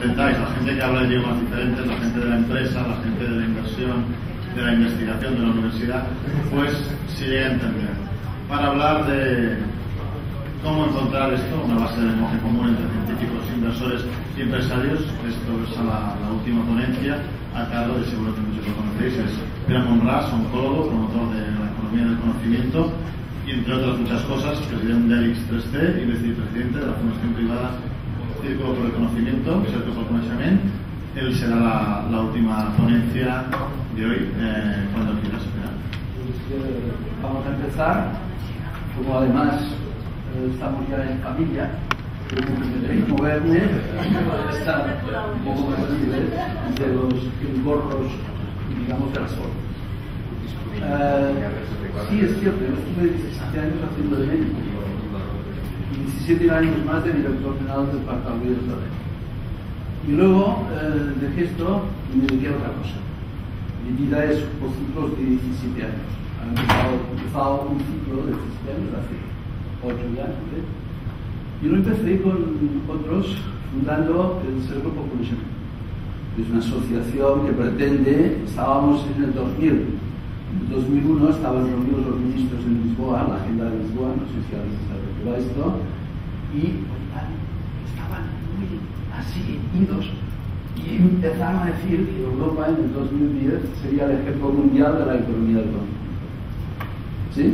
intentáis, la gente que habla idiomas diferentes, la gente de la empresa, la gente de la inversión, de la investigación de la universidad, pues se llega a entender. Para hablar de cómo encontrar esto, una base de lenguaje común entre científicos, inversores y empresarios, esto es la última ponencia a cargo de, seguro que muchos lo conocéis, es Pere Monràs, oncólogo, promotor de la economía del conocimiento y, entre otras muchas cosas, presidente del X3C y vicepresidente de la Fundación Privada Círculo por el Conocimiento, Cercle pel Coneixement. Él será la última ponencia de hoy, cuando quieras esperar. Vamos a empezar, como además estamos ya en familia, necesitaréis moverme para estar un poco más libre de los engorros, digamos, de las fotos. Sí, es cierto, yo estuve 17 años haciendo de médico y 17 años más de director general del Departamento de Salud. Y luego dejé esto y me dediqué a otra cosa. Mi vida es por ciclos de 17 años. He empezado un ciclo de 17 años hace 8 años. Y lo empecé con otros fundando el Cercle pel Coneixement. Es una asociación que pretende, estábamos en el 2000. En el 2001 estaban reunidos los ministros en Lisboa, la agenda de Lisboa, no sé si habéis sabido esto, y estaban muy así idos y empezaron a decir que Europa en el 2010 sería el ejemplo mundial de la economía del conocimiento. ¿Sí?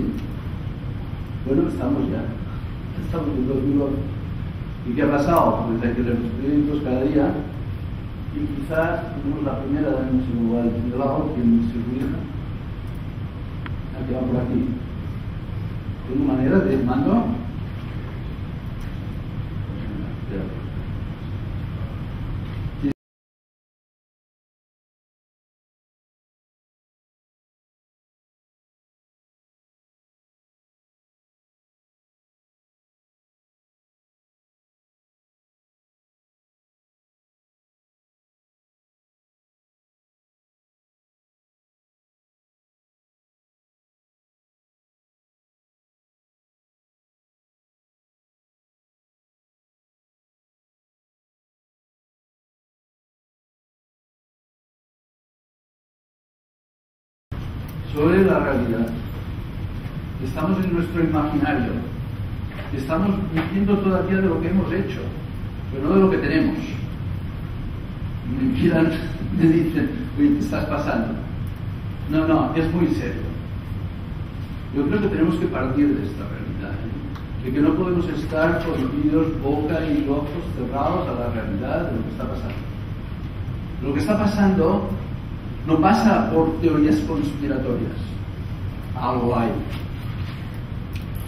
Bueno, estamos en 2011. ¿Y qué ha pasado? Pues hay que leer los periódicos cada día y quizás tenemos la primera de nuestro lugar de lado, que es su hija, la que va por aquí. ¿Tengo manera de mando? Sobre la realidad. Estamos en nuestro imaginario. Estamos diciendo todavía de lo que hemos hecho, pero no de lo que tenemos. Me dicen, oye, ¿qué estás pasando? No, es muy serio. Yo creo que tenemos que partir de esta realidad, de que no podemos estar con oídos, boca y ojos cerrados a la realidad de lo que está pasando. Lo que está pasando no pasa por teorías conspiratorias, algo hay,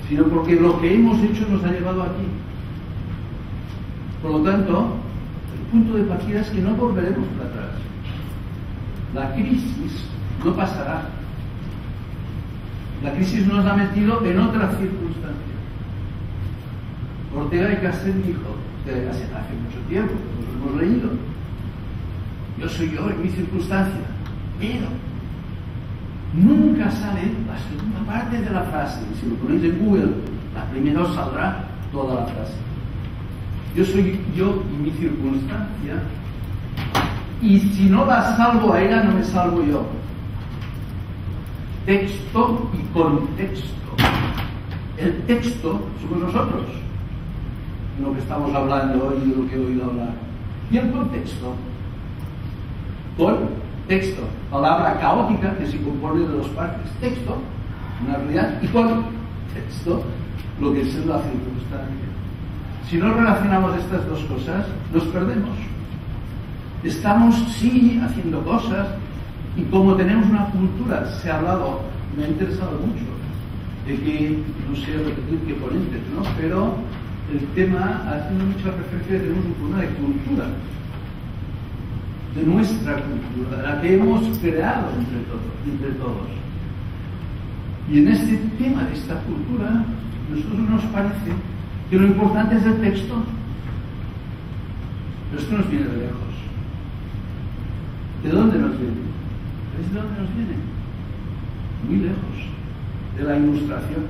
sino porque lo que hemos hecho nos ha llevado aquí. Por lo tanto, el punto de partida es que no volveremos para atrás. La crisis no pasará. La crisis nos ha metido en otra circunstancia. Ortega y Gasset dijo, hace mucho tiempo, lo hemos leído, yo soy yo en mi circunstancia. Pero nunca sale la segunda parte de la frase. Si lo ponéis en Google, la primera os saldrá toda la frase. Yo soy yo y mi circunstancia, y si no la salvo a ella, no me salvo yo. Texto y contexto. El texto somos nosotros, de lo que estamos hablando hoy y de lo que he oído hablar. Y el contexto, texto, palabra caótica que se compone de dos partes. Texto, una realidad, y contexto, lo que es la circunstancia. Si no relacionamos estas dos cosas, nos perdemos. Estamos, sí, haciendo cosas, y como tenemos una cultura, se ha hablado, me ha interesado mucho, de que, no sé repetir qué ponentes, ¿no? Pero el tema, haciendo mucha referencia, que tenemos un problema de cultura, de nuestra cultura, de la que hemos creado entre todos. Y en este tema de esta cultura, a nosotros nos parece que lo importante es el texto. Pero esto nos viene de lejos. ¿De dónde nos viene? ¿Sabéis de dónde nos viene? Muy lejos. De la Ilustración.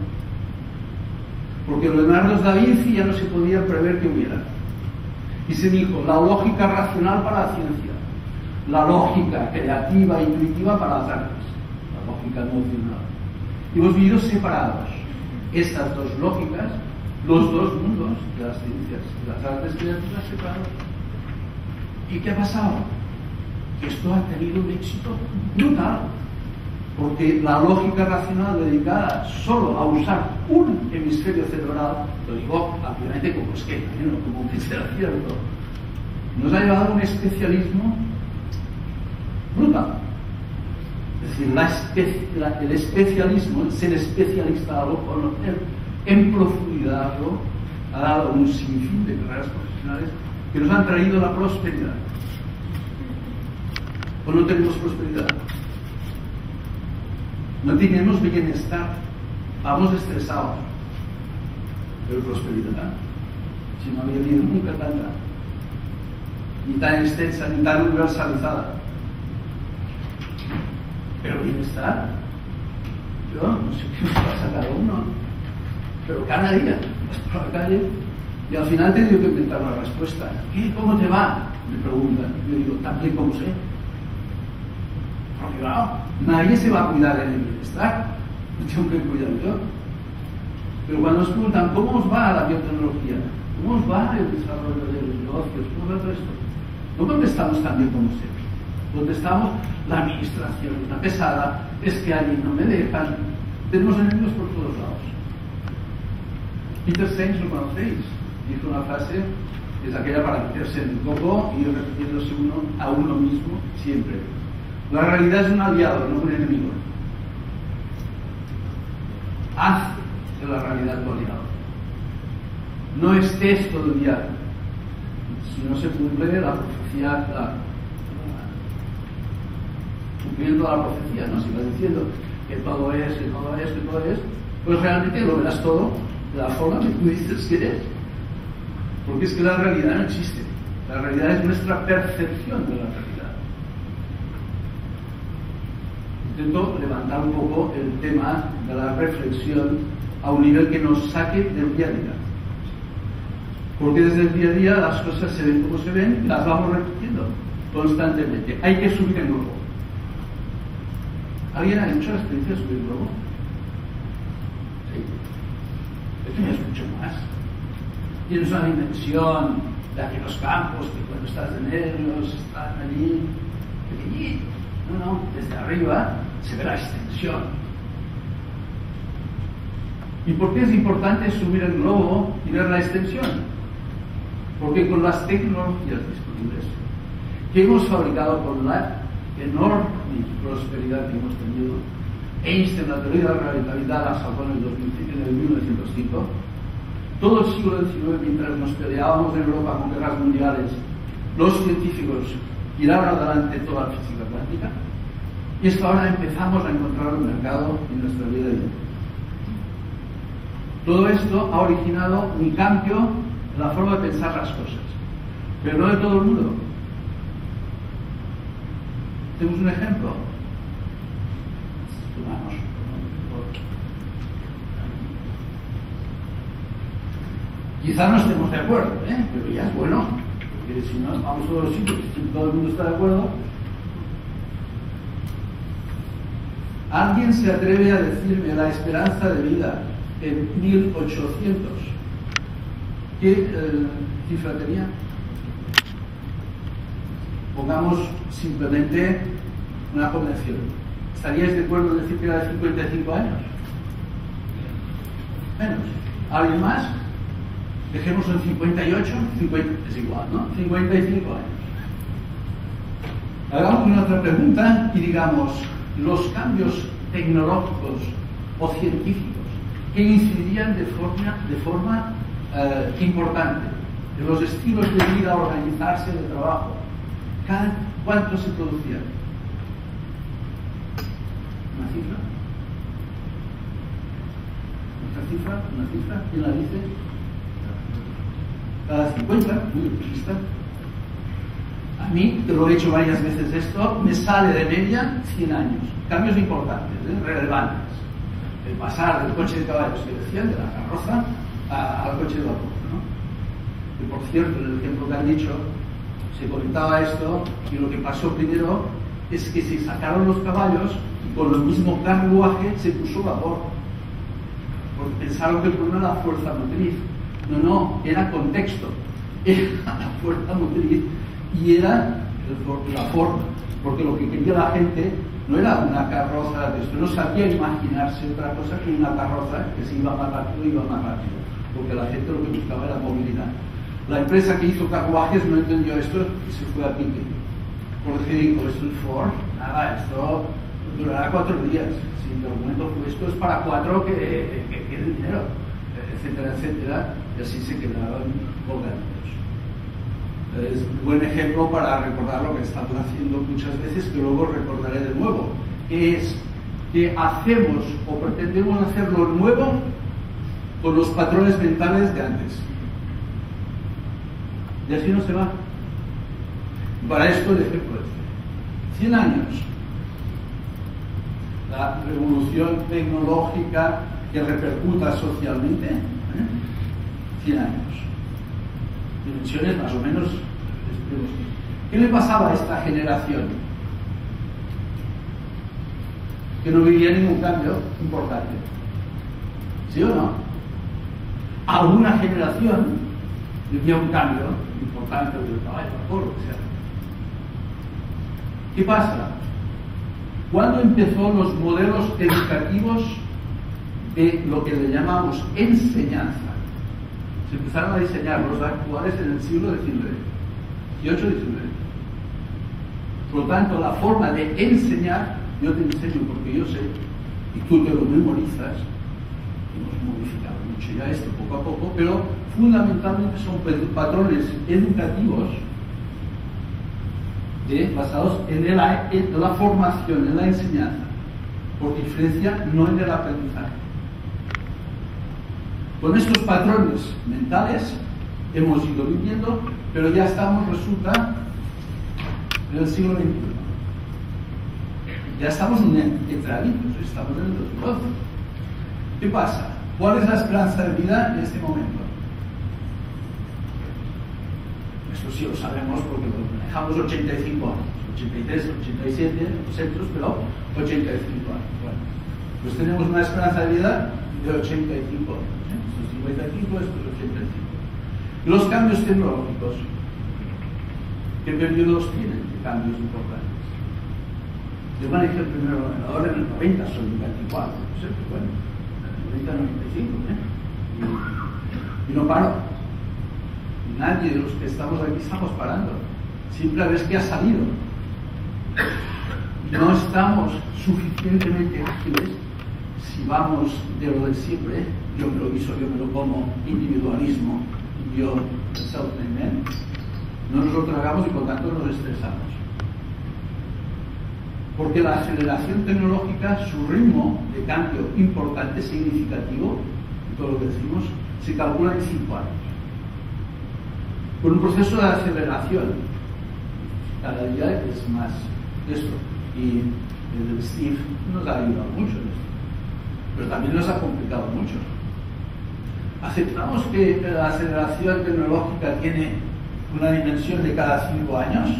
Porque Leonardo da Vinci ya no se podía prever que hubiera. Y se dijo, la lógica racional para la ciencia, la lógica creativa e intuitiva para las artes, la lógica emocional. Y hemos vivido separados. Estas dos lógicas, los dos mundos de las ciencias y las artes creativas separados. ¿Y qué ha pasado? Que esto ha tenido un éxito brutal. Porque la lógica racional dedicada solo a usar un hemisferio cerebral, lo digo ampliamente como esquema, no como que sea cierto, nos ha llevado a un especialismo brutal. Es decir, el especialismo, el ser especialista, o conocer en profundidad algo, ha dado un sinfín de carreras profesionales que nos han traído la prosperidad. ¿O no tenemos prosperidad? No tenemos bienestar, vamos estresados. Pero prosperidad, si no había habido nunca tanta, ni tan extensa, ni tan universalizada. Pero bienestar, yo no sé qué nos pasa a cada uno, pero cada día vas por la calle y al final te digo que inventar una respuesta. ¿Qué? ¿Cómo te va? Me preguntan. Yo digo, tan bien como sé. Porque claro, nadie se va a cuidar en el bienestar, me tengo que cuidar yo. Pero cuando nos preguntan cómo os va la biotecnología, cómo os va el desarrollo de los negocios, cómo va todo esto, no contestamos tan bien como sé. Contestamos, la administración es una pesada, es que alguien no me dejan, tenemos enemigos por todos lados. Peter Senge, lo conocéis, dijo una frase, es aquella para meterse en el coco y ir repitiéndose uno a uno mismo siempre. La realidad es un aliado, no un enemigo. Haz de la realidad tu aliado. No estés todo el día. Si no se cumple la profecía, cumpliendo la profecía, ¿no? Si vas diciendo que todo es, que todo es, que todo es, pues realmente lo verás todo de la forma que tú dices que es. Porque es que la realidad no existe. La realidad es nuestra percepción de la realidad. Intento levantar un poco el tema de la reflexión a un nivel que nos saque del día a día. Porque desde el día a día las cosas se ven como se ven y las vamos repitiendo constantemente. Hay que subir el globo. ¿Alguien ha hecho la experiencia de subir el globo? Sí. Esto ya es mucho más. Tienes una dimensión de aquellos campos que cuando estás de nervios están allí pequeñitos. No, desde arriba se ve la extensión. ¿Y por qué es importante subir el globo y ver la extensión? Porque con las tecnologías disponibles que hemos fabricado con la enorme prosperidad que hemos tenido, Einstein, la teoría de la relatividad la sacó en el 1905, todo el siglo XIX, mientras nos peleábamos en Europa con guerras mundiales, los científicos tiraron adelante toda la física cuántica, y es que ahora empezamos a encontrar un mercado en nuestra vida diaria. Todo esto ha originado un cambio en la forma de pensar las cosas, pero no de todo el mundo. Tenemos un ejemplo. Quizás no estemos de acuerdo, pero ya es bueno, porque si no vamos a todos los sitios, si todo el mundo está de acuerdo. ¿Alguien se atreve a decirme la esperanza de vida en 1800? ¿Qué cifra tenía? Pongamos simplemente una convención. ¿Estaríais de acuerdo en decir que era de 55 años? Menos. ¿Alguien más? Dejémoslo en 58, 50, es igual, ¿no? 55 años. Hagamos una otra pregunta y digamos, los cambios tecnológicos o científicos que incidirían de forma importante en los estilos de vida, organizarse, de trabajo, ¿cuánto se producían? ¿Una cifra? ¿Otra cifra? ¿Una cifra? ¿Quién la dice? Cada 50, muy optimista. A mí, que lo he hecho varias veces esto, me sale de media 100 años. Cambios importantes, relevantes. El pasar del coche de caballos que decían, de la carroza, al coche de vapor, ¿no? que por cierto, en el ejemplo que han dicho, se conectaba esto, y lo que pasó primero es que se sacaron los caballos y con el mismo carruaje se puso vapor. Porque pensaron que el problema era la fuerza motriz. No, era contexto. Era la fuerza motriz y era la forma. Porque lo que quería la gente no era una carroza de esto, no sabía imaginarse otra cosa que una carroza que se iba más rápido y iba más rápido. Porque la gente lo que buscaba era movilidad. La empresa que hizo carruajes no entendió esto y se fue a pique. Por decir, esto es Ford, nada, esto durará 4 días. Si el argumento fue esto es para 4 que quieren dinero, etcétera, etcétera, y así se quedaron colgantes. Es un buen ejemplo para recordar lo que estamos haciendo muchas veces, que luego recordaré de nuevo, que es que hacemos o pretendemos hacer lo nuevo con los patrones mentales de antes. Y así no se va. Para esto el ejemplo es 100 años. La revolución tecnológica que repercuta socialmente, 100 años. Dimensiones más o menos. ¿Qué le pasaba a esta generación? Que no vivía ningún cambio importante. ¿Sí o no? A una generación vivía un cambio importante del caballo, por lo que sea. ¿Qué pasa? ¿Cuándo empezó los modelos educativos de lo que le llamamos enseñanza? Se empezaron a diseñar los actuales en el siglo XIX, XIX. Por lo tanto, la forma de enseñar, yo te enseño porque yo sé, y tú te lo memorizas. Hemos modificado mucho ya esto poco a poco, pero fundamentalmente son patrones educativos basados en la formación, en la enseñanza, por diferencia no en el aprendizaje. Con estos patrones mentales hemos ido viviendo, pero ya estamos, resulta, en el siglo XXI. Ya estamos entre adultos, estamos en el 2012. ¿Qué pasa? ¿Cuál es la esperanza de vida en este momento? Esto sí lo sabemos porque lo manejamos 85 años, 83, 87, centros, pero 85 años. Bueno, pues tenemos una esperanza de vida de 85 años. Esto es 55, esto es 85. Y los cambios tecnológicos, ¿qué periodos tienen de cambios importantes? Yo manejé el primer ordenador en el 90, soy 24, no sé, pero bueno, en el 90, 95, y no paro. Nadie de los que estamos aquí estamos parando. Siempre ves que ha salido. No estamos suficientemente ágiles si vamos de lo de siempre. Yo me lo guiso, yo me lo como, individualismo, yo, self-made. No nos lo tragamos y por tanto nos estresamos. Porque la aceleración tecnológica, su ritmo de cambio importante, significativo, todo lo que decimos, se calcula en 5 años. Con un proceso de aceleración, cada día es más esto. Y el Steve nos ha ayudado mucho en esto, pero también nos ha complicado mucho. ¿Aceptamos que la aceleración tecnológica tiene una dimensión de cada 5 años?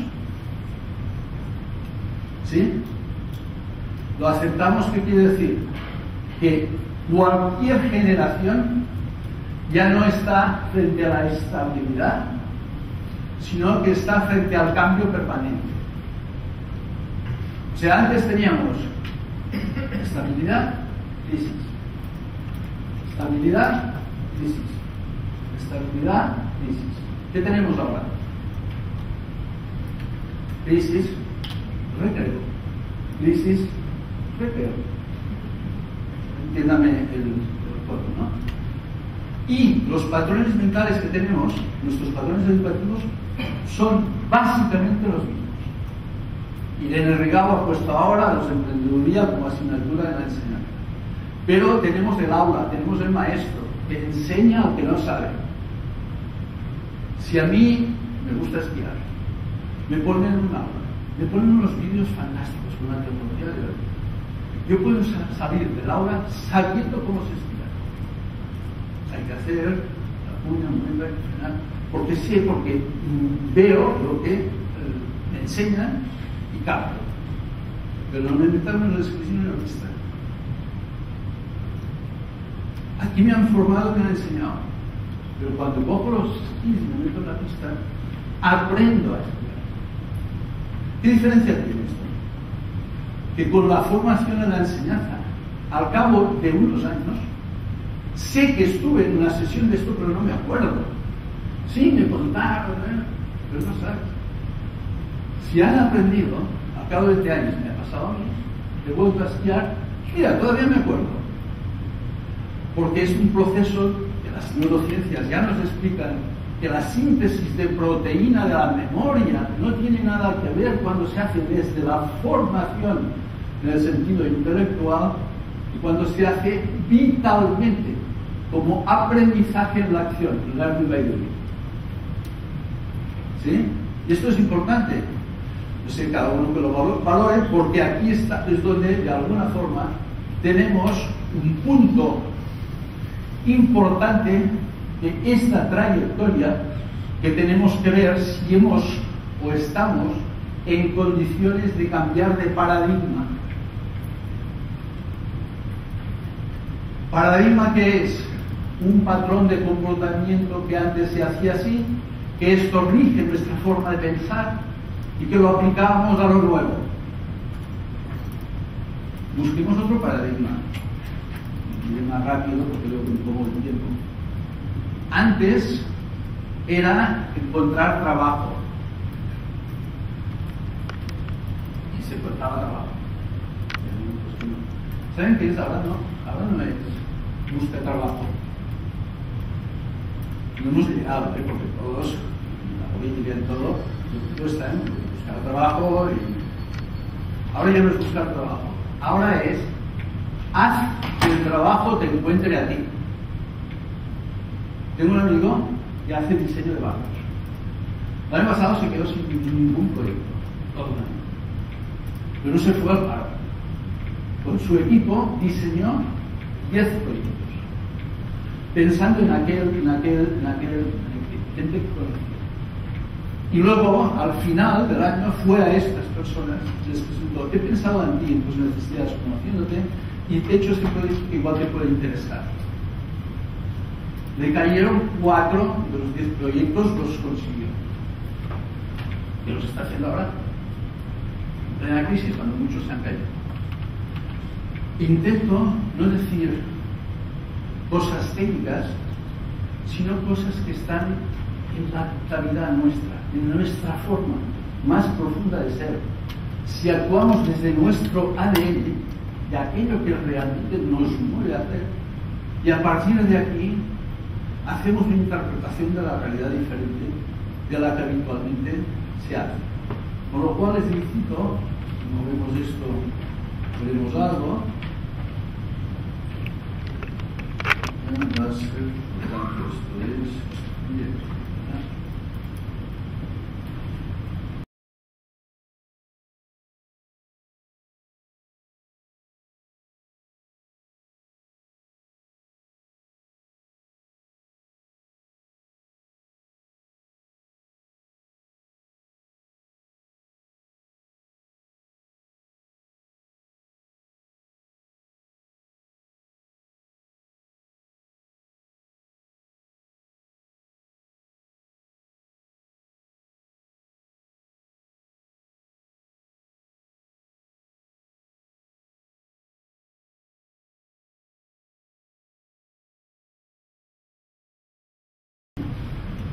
¿Sí? ¿Lo aceptamos? ¿Qué quiere decir? Que cualquier generación ya no está frente a la estabilidad, sino que está frente al cambio permanente. O sea, antes teníamos estabilidad, crisis. Estabilidad, crisis. Estabilidad, crisis. ¿Qué tenemos ahora? Crisis, recreo. Crisis, recreo. Entiéndame el juego, ¿no? Y los patrones mentales que tenemos, nuestros patrones educativos, son básicamente los mismos. Irene Rigau ha puesto ahora los emprendeduría como asignatura en la enseñanza. Pero tenemos el aula, tenemos el maestro, que enseña al que no sabe. Si a mí me gusta esquiar, me ponen en un aula, me ponen unos vídeos fantásticos con la tecnología de hoy. Yo puedo salir del aula sabiendo cómo se esquía. Hay que hacer la puña, hay que frenar. porque sé, porque veo lo que me enseñan y capto. Pero no me metan en la descripción de la lista. Aquí me han formado, me han enseñado. Pero cuando cojo los skills y me meto en la pista, aprendo a estudiar. ¿Qué diferencia tiene esto? Que con la formación en la enseñanza, al cabo de unos años, sé que estuve en una sesión de esto, pero no me acuerdo. Sí, me contaron, pero no sabes. Si han aprendido, al cabo de 20 años, me ha pasado a mí, he vuelto a estudiar, mira, todavía me acuerdo. Porque es un proceso que las neurociencias ya nos explican que la síntesis de proteína de la memoria no tiene nada que ver cuando se hace desde la formación en el sentido intelectual y cuando se hace vitalmente como aprendizaje en la acción, learning by doing. ¿Sí? Y esto es importante. No sé, cada uno que lo valore, porque aquí está, es donde de alguna forma tenemos un punto importante de esta trayectoria que tenemos que ver si hemos o estamos en condiciones de cambiar de paradigma. ¿Paradigma qué es? Un patrón de comportamiento que antes se hacía así, que esto rige nuestra forma de pensar y que lo aplicábamos a lo nuevo. Busquemos otro paradigma. Iré más rápido porque veo que me pongo el tiempo. Antes era encontrar trabajo. Y se encontraba trabajo. ¿Saben qué es ahora? No, ahora no es busca trabajo. No hemos llegado, porque todos, en la política y en todo, están en buscar trabajo. Y ahora ya no es buscar trabajo. Ahora es haz que el trabajo te encuentre a ti. Tengo un amigo que hace diseño de barcos. El año pasado se quedó sin ningún proyecto, todo un año. Pero no se fue al paro. Con su equipo diseñó 10 proyectos, pensando en aquel gente que conocía. Y luego, al final del año, fue a estas personas y les presentó: he pensado en ti, en tus necesidades, conociéndote, y he hecho este proyecto que igual te puede interesar. Le cayeron 4 de los 10 proyectos, los consiguió. ¿Qué los está haciendo ahora? En plena crisis, cuando muchos se han caído. Intento no decir cosas técnicas, sino cosas que están en la totalidad nuestra, en nuestra forma más profunda de ser. Si actuamos desde nuestro ADN, de aquello que realmente nos mueve a hacer, y a partir de aquí hacemos una interpretación de la realidad diferente de la que habitualmente se hace. Con lo cual les incito, si no vemos esto, veremos algo. Va a ser, por tanto, esto es bien.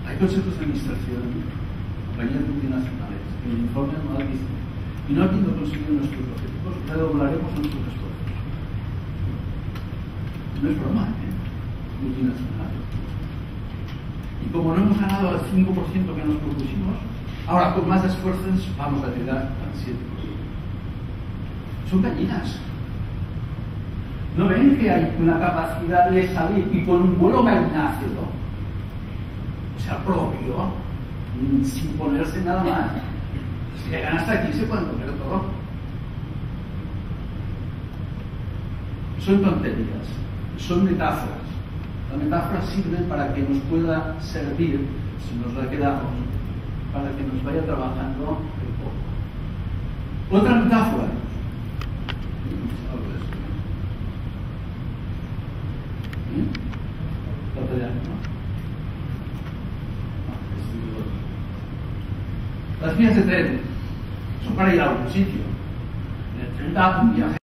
Hay consejos de administración, compañías multinacionales, que el informe anual dice: y no habiendo conseguido nuestros objetivos, redoblaremos nuestros esfuerzos. No es broma, multinacionales. Y como no hemos ganado al 5% que nos propusimos, ahora con más esfuerzos vamos a llegar al 7%. Son gallinas. ¿No ven que hay una capacidad de salir y con un vuelo gallináceo, o sea, propio, sin ponerse nada más? Si llegan hasta aquí se pueden comer todo. Son tonterías, son metáforas. La metáfora sirve para que nos pueda servir, si nos la quedamos, para que nos vaya trabajando el poco. Otra metáfora. Las vías de tren son para ir a algún sitio. El tren da un viaje.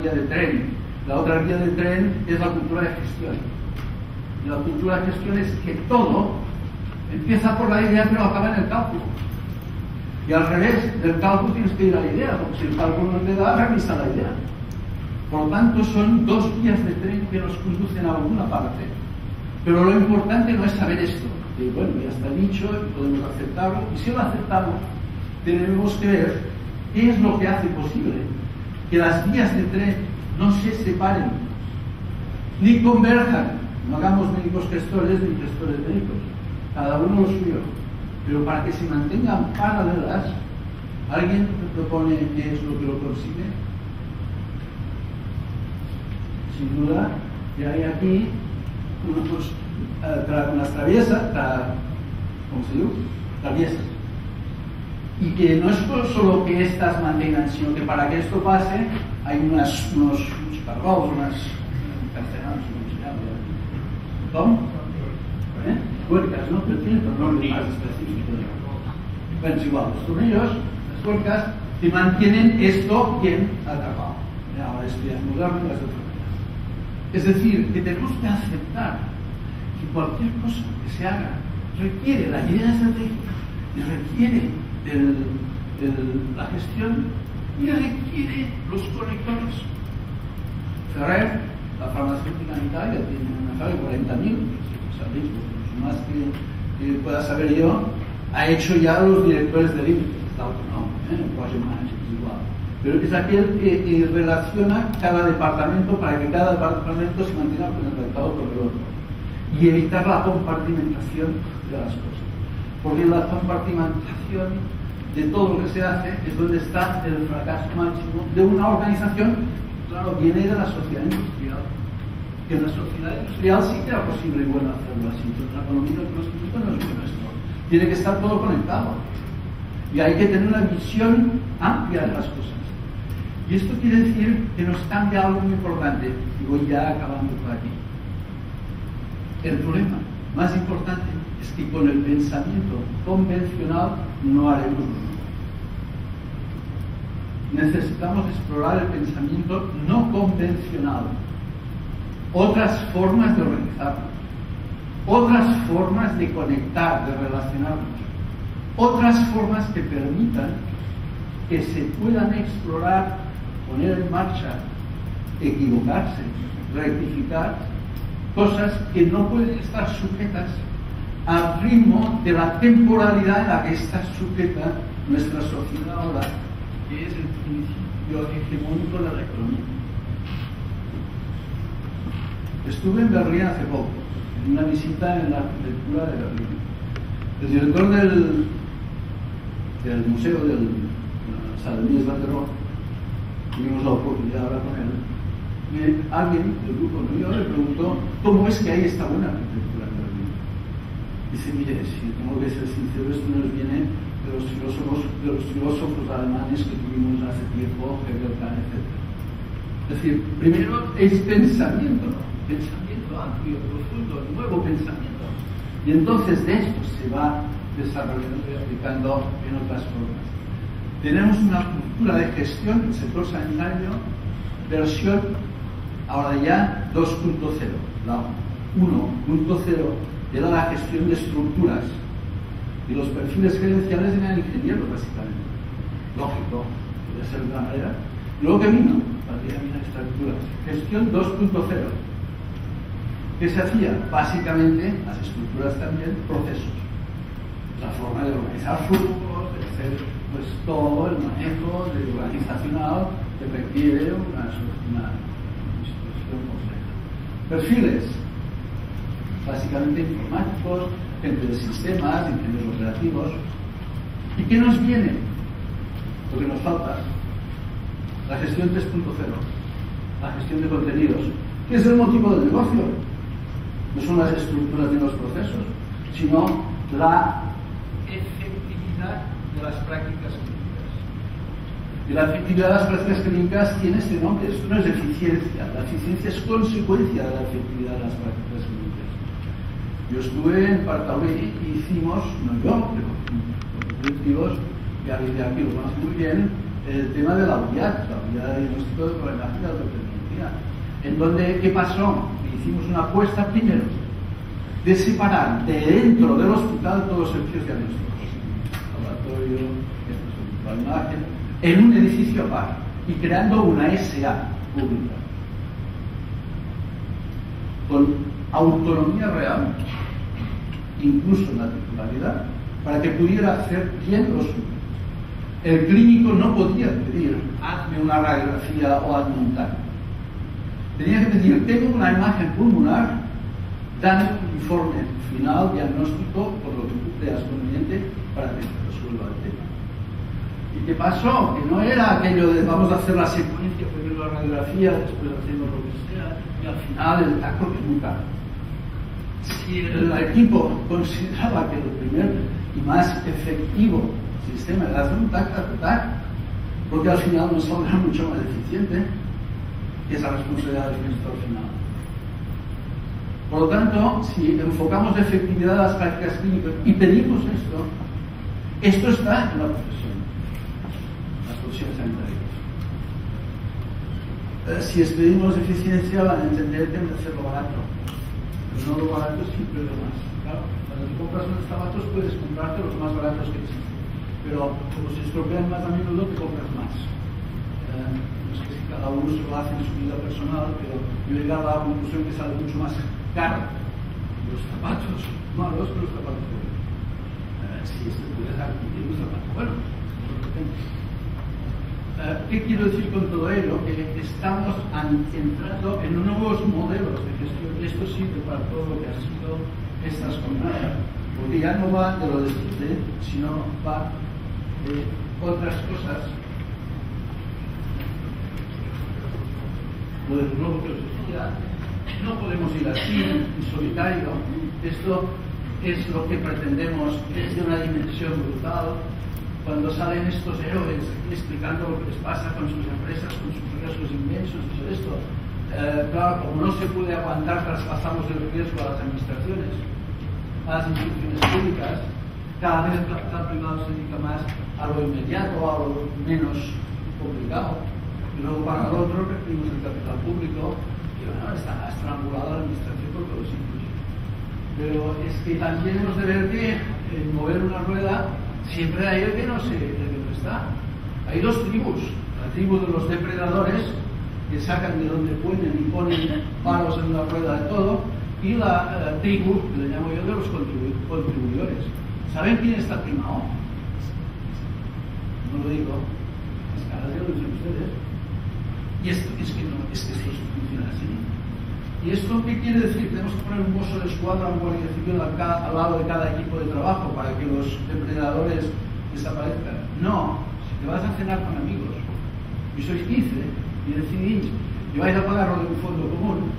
De tren. La otra vía de tren es la cultura de gestión. Y la cultura de gestión es que todo empieza por la idea pero acaba en el cálculo. Y al revés, del cálculo tienes que ir a la idea, porque si el cálculo no te da, revisa la idea. Por lo tanto, son dos vías de tren que nos conducen a alguna parte. Pero lo importante no es saber esto, que bueno, ya está dicho y podemos aceptarlo, y si lo aceptamos, tenemos que ver qué es lo que hace posible que las vías de tren no se separen, ni converjan. No hagamos médicos gestores ni gestores médicos, cada uno lo suyo. Pero para que se mantengan paralelas, ¿alguien propone qué es lo que lo consigue? Sin duda, que hay aquí unas traviesas, ¿cómo se dice? Traviesas. Y que no es solo que estas mantengan, sino que para que esto pase hay unos cargados, unas carcenadas, ¿cómo? Tuercas, ¿no? Pero tiene otro nombre más específico. Bueno, es igual, los tornillos, las tuercas, que mantienen esto bien atrapado. Ahora esto ya es moderno y las otras maneras. Es decir, que tenemos que aceptar que cualquier cosa que se haga requiere la idea estratégica y requiere la gestión y requiere los conectores. Ferrer, la farmacéutica en Italia, tiene una sala de 40.000, sabéis, más que pueda saber yo, ha hecho ya los directores del INE, tal no, el project manager es igual. Pero es aquel que relaciona cada departamento para que cada departamento se mantenga conectado con el otro y evitar la compartimentación de las cosas. Porque la compartimentación de todo lo que se hace es donde está el fracaso máximo de una organización. Claro, viene de la sociedad industrial. Que en la sociedad industrial sí que era posible y bueno hacerlo así, pero en la economía del conocimiento no es bueno esto. Tiene que estar todo conectado. Y hay que tener una visión amplia de las cosas. Y esto quiere decir que nos cambia algo muy importante. Y voy ya acabando por aquí. El problema más importante es que con el pensamiento convencional no haremos nada. Necesitamos explorar el pensamiento no convencional, otras formas de organizarnos, otras formas de conectar, de relacionarnos, otras formas que permitan que se puedan explorar, poner en marcha, equivocarse, rectificar cosas que no pueden estar sujetas al ritmo de la temporalidad en la que está sujeta nuestra sociedad ahora, que es el principio hegemónico de la economía. Estuve en Berlín hace poco, en una visita en la arquitectura de Berlín. El director del museo de la Sala de Mies van der Rohe, tuvimos la oportunidad de hablar con él, y alguien del grupo yo le preguntó cómo es que hay esta buena arquitectura en Berlín. Dice, mire, si tengo que ser sincero, esto nos viene de los filósofos alemanes que tuvimos hace tiempo, Hegel, Kant, etc. Es decir, primero es pensamiento amplio, profundo, nuevo pensamiento. Y entonces de esto se va desarrollando y aplicando en otras formas. Tenemos una cultura de gestión del sector sanitario, versión ahora ya 2.0. La 1.0 era la gestión de estructuras y los perfiles gerenciales eran ingenieros básicamente. Lógico, podría ser de otra manera. Luego que vino, prácticamente estructuras. Gestión 2.0. ¿Qué se hacía? Básicamente, las estructuras también, procesos. La forma de organizar flujos, de hacer pues, todo el manejo organizacional que requiere una institución compleja. Perfiles. básicamente informáticos, gente de sistemas, ingenieros operativos. ¿Y qué nos viene? Lo que nos falta. La gestión 3.0, la gestión de contenidos, que es el motivo del negocio. No son las estructuras ni los procesos, sino la efectividad de las prácticas clínicas. Y la efectividad de las prácticas clínicas tiene este nombre. Esto no es eficiencia. La eficiencia es consecuencia de la efectividad de las prácticas clínicas. Yo estuve en Partauri y hicimos, no yo, pero los directivos, y aquí lo conocen muy bien, el tema de la unidad de diagnóstico de problemática de autodependencia. En donde, ¿qué pasó? Hicimos una apuesta primero de separar de dentro del hospital todos los servicios diagnósticos, laboratorio, la imagen, en un edificio aparte y creando una SA pública con autonomía real, incluso en la titularidad, para que pudiera hacer bien lo suyo. El clínico no podía pedir, hazme una radiografía o hazme un TAC. Tenía que decir, tengo una imagen pulmonar, dame un informe final, diagnóstico, por lo que tú creas conveniente, para que se resuelva el tema. ¿Y qué pasó? Que no era aquello de vamos a hacer la secuencia, primero la radiografía, después hacemos lo que sea, y al final el TAC porque nunca. Si el equipo consideraba que el primer y más efectivo sistema era hacer un TAC, porque al final nos saldrá mucho más eficiente, que es la responsabilidad del gestor final. Por lo tanto, si enfocamos la efectividad de las prácticas clínicas y pedimos esto está en la profesión, las profesiones sanitarias. Si pedimos eficiencia, van a entender que hay que hacerlo barato, pero no lo barato es siempre lo más. Claro, cuando te compras unos zapatos puedes comprarte los más baratos que existen, pero como se estropean más a menudo, te compras más. No sé si cada uno se lo hace en su vida personal, pero yo he llegado a la conclusión que sale mucho más caro los zapatos malos que los zapatos buenos. Si se puede adquirir un zapato bueno, ¿qué quiero decir con todo ello? Que estamos entrando en nuevos modelos de gestión. Esto sirve para todo lo que ha sido estas jornadas, porque ya no va de lo de siempre, sino va de otras cosas. Lo del nuevo que os decía, no podemos ir así, en solitario. Esto es lo que pretendemos desde una dimensión brutal. Cuando salen estos héroes explicando lo que les pasa con sus empresas, con sus riesgos inmensos, todo esto, claro, como no se puede aguantar, traspasamos el riesgo a las administraciones, a las instituciones públicas. Cada vez el capital privado se dedica más a lo inmediato, a lo menos complicado. Y luego para el otro recibimos el capital público y bueno, está estrangulada la administración por todos los sitios. Pero es que también hemos de ver que en mover una rueda siempre hay el que no sé el que no está. Hay dos tribus, la tribu de los depredadores que sacan de donde pueden y ponen palos en la rueda de todo, y la tribu, que le llamo yo, de los contribuidores. ¿Saben quién está primado? No lo digo, las caras ya lo dicen ustedes. Y esto es que no, es que esto funciona así. ¿Y esto qué quiere decir? ¿Tenemos que poner un mozo de escuadra, un guardia civil al lado de cada equipo de trabajo para que los depredadores desaparezcan? No, si te vas a cenar con amigos y sois 15 y decidís y vais a pagarlo de un fondo común,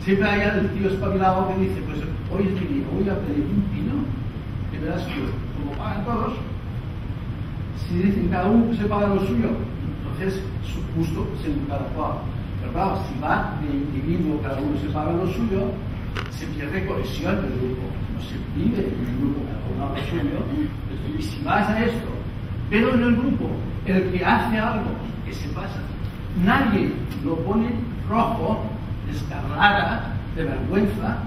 siempre hay el tío espabilado que dice, pues hoy es mi día, voy a pedir un pino, que verás que como pagan todos, si dicen cada uno se paga lo suyo, entonces su justo según cada cual. Pero claro, si va de individuo, cada uno se paga lo suyo, se pierde cohesión del grupo, no se vive en el grupo, cada uno haga lo suyo. Y si vas a esto, pero en el grupo, el que hace algo que se pasa, nadie lo pone rojo, descarrada, de vergüenza,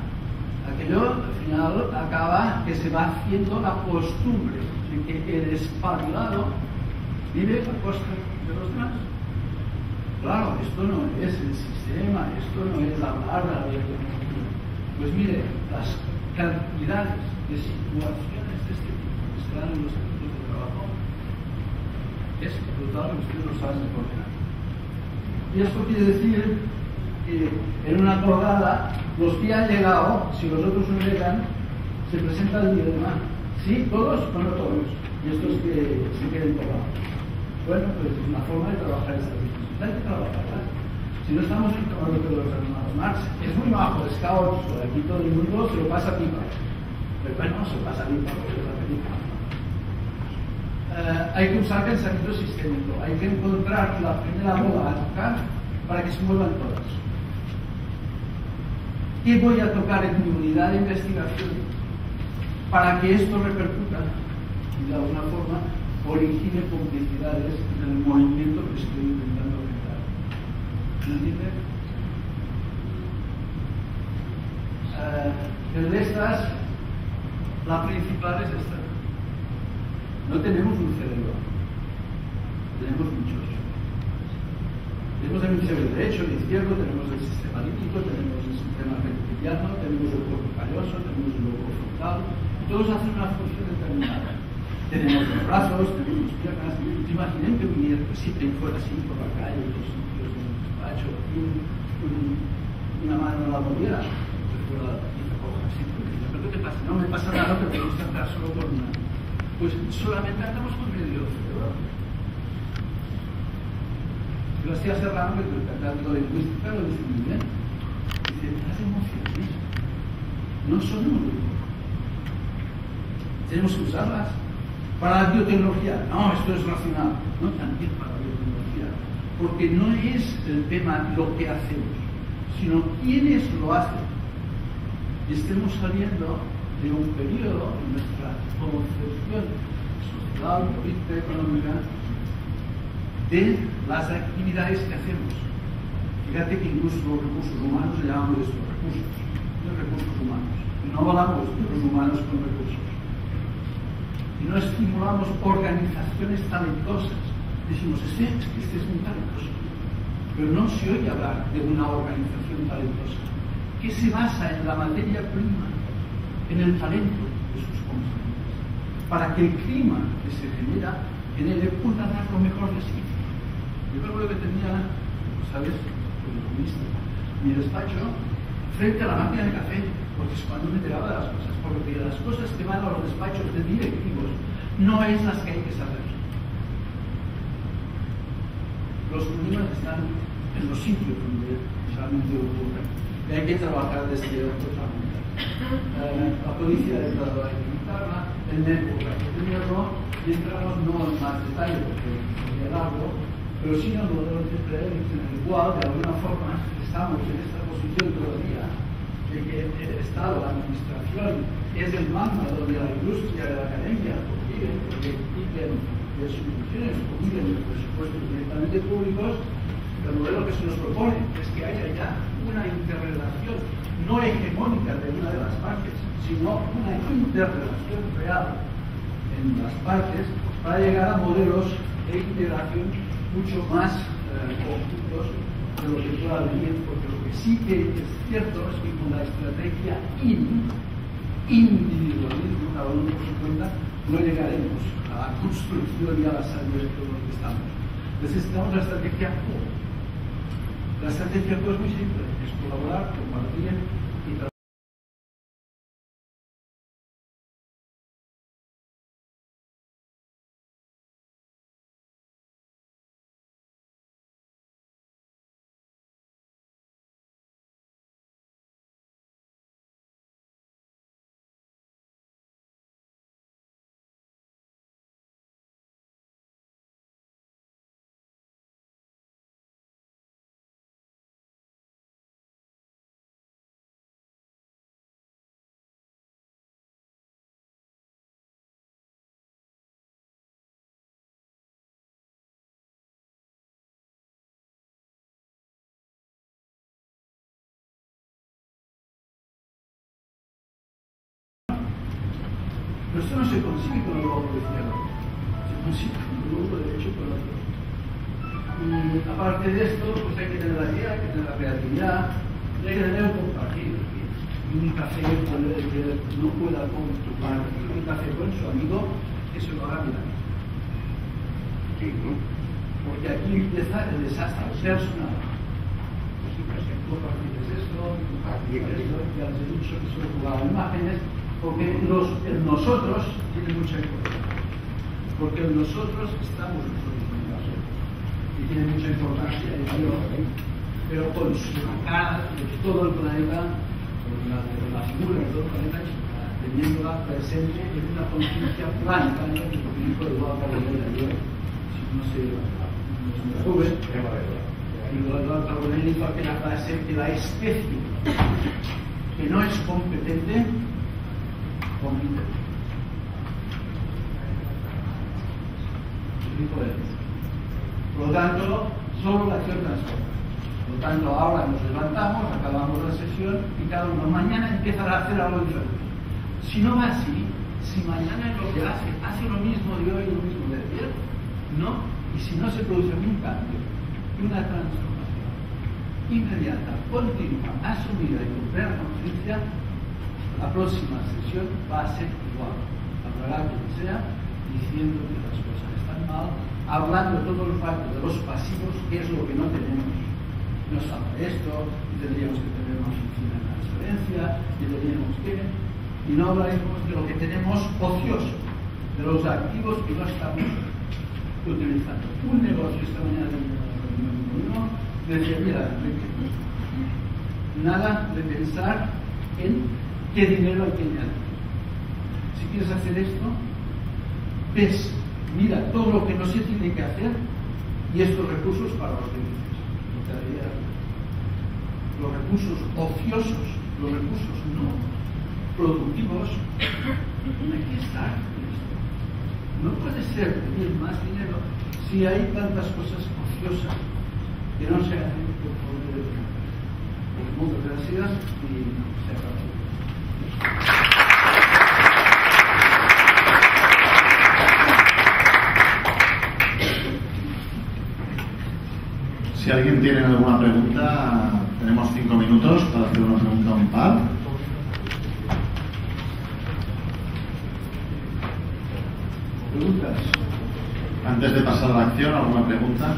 aquello al final acaba que se va haciendo la costumbre de que el espabilado vive a costa de los demás. Claro, esto no es el sistema, esto no es la barra de economía. Pues mire, las cantidades de situaciones de este tipo que están en los equipos de trabajo es brutal, ustedes lo saben de coordinar. Y esto quiere decir en una colgada, los que han llegado, si los otros no llegan, se presenta el dilema. ¿Sí? ¿Todos o no todos? Y estos que se queden colgados. Bueno, pues es una forma de trabajar esas cosas. Hay que trabajarlas. Si no estamos en todo lo que los hermanos Marx, es muy bajo, es caótico, aquí todo el mundo se lo pasa pipa. Pero bueno, se pasa pipa porque se pasa pipa. Hay que usar pensamiento sistémico, hay que encontrar la primera bola a tocar para que se muevan todas. ¿Qué voy a tocar en mi unidad de investigación para que esto repercuta y de alguna forma origine complicidades en el movimiento que estoy intentando generar? ¿Me entiendes? De estas, la principal es esta. No tenemos un cerebro, tenemos muchos. Tenemos el hemisferio derecho, el izquierdo, tenemos el sistema límbico, tenemos el sistema reptiliano, tenemos el cuerpo calloso, tenemos el lobo frontal, y todos hacen una función determinada. Tenemos los brazos, tenemos piernas. Imaginen que viniera siempre fuera así por la calle, los sitios en el despacho, una mano no la moviera, pues fuera y la coja así, pero ¿qué pasa? No me pasa nada, pero me gusta andar solo con una. Pues solamente andamos con medio cerebro. García Serrano, que es el catedrático de lingüística, lo dice muy bien. Dice, las emociones no son un grupo. Tenemos que usarlas. Para la biotecnología, no, esto es racional. No, también para la biotecnología. Porque no es el tema lo que hacemos, sino quiénes lo hacen. Y estemos saliendo de un periodo en nuestra concepción social, política, económica, de las actividades que hacemos. Fíjate que incluso los recursos humanos le llamamos de estos recursos humanos. Y no hablamos de los humanos con recursos. Y no estimulamos organizaciones talentosas. Decimos, este es muy talentoso. Pero no se oye hablar de una organización talentosa que se basa en la materia prima, en el talento de sus componentes, para que el clima que se genera en él pueda dar lo mejor de sí. Yo recuerdo que tenía, ¿sabes?, como economista, mi despacho frente a la máquina de café, porque es cuando me enteraba de las cosas, porque las cosas que van a los despachos de directivos no es las que hay que saber. Los problemas están en los sitios donde realmente ocurren, y hay que trabajar desde otros ámbitos. La policía de Estado hay que quitarla, el network hay que tenerlo, y entramos no en más detalle porque sería largo, pero sí en el modelo de predicción, en el cual de alguna forma estamos en esta posición todavía de que el Estado, la administración, es el mando donde la industria de la academia conviven, porque viven de subvenciones, conviven de presupuestos directamente públicos. El modelo que se nos propone es que haya ya una interrelación no hegemónica de una de las partes, sino una interrelación real en las partes para llegar a modelos de integración mucho más conjuntos de lo que pueda venir, porque lo que sí que es cierto es que con la estrategia individualismo, cada uno por su cuenta, no llegaremos a la construcción y a la salida de todo lo que estamos. Necesitamos la estrategia co. La estrategia co es muy simple, es colaborar, compartir y trabajar. Pero esto no se consigue con el globo izquierdo, se consigue con el globo derecho con los dos. Y aparte de esto, pues hay que tener la idea, hay que tener la creatividad, y hay que tener el compartir. Y un café que no pueda tomar un café con su amigo, que se lo haga mirar. Porque aquí empieza el desastre personal. compartes esto, ya les he dicho que solo jugaba imágenes, porque el nosotros tiene mucha importancia. Porque el nosotros estamos nosotros en nosotros. Y tiene mucha importancia el yo, pero con la cara de todo el planeta, con la figura de todo el planeta, teniéndola presente en una conciencia blanca, ¿no? Que lo dijo Eduardo Carbonell ayer, si no se sube, y Eduardo Carbonell dijo aquella frase que la especie que no es competente, compite. Por lo tanto, solo la acción transforma. Por lo tanto, ahora nos levantamos, acabamos la sesión y cada uno mañana empieza a hacer algo diferente. Si no va así, si mañana lo que hace lo mismo de hoy y lo mismo de ayer, no. Y si no se produce un cambio y una transformación inmediata, continua, asumida y con plena conciencia, la próxima sesión va a ser igual. Hablará quien sea diciendo que las cosas están mal, hablando todo el rato de los pasivos, que es lo que no tenemos. Nos falta esto, y tendríamos que tener una oficina en transferencia, y tendríamos que... Y no hablaremos de lo que tenemos ocioso, de los activos que no estamos utilizando. Un negocio esta mañana decía, mira, nada de pensar en qué dinero hay que añadir. Si quieres hacer esto, ves, mira todo lo que no se tiene que hacer y estos recursos para los servicios. Los recursos ociosos, los recursos no productivos, hay que estar en esto. No puede ser pedir más dinero si hay tantas cosas ociosas que no se hacen por poder de dinero. Muchas gracias y se acabó. Si alguien tiene alguna pregunta, tenemos 5 minutos para hacer una pregunta a un par. ¿Preguntas? Antes de pasar a la acción, ¿alguna pregunta?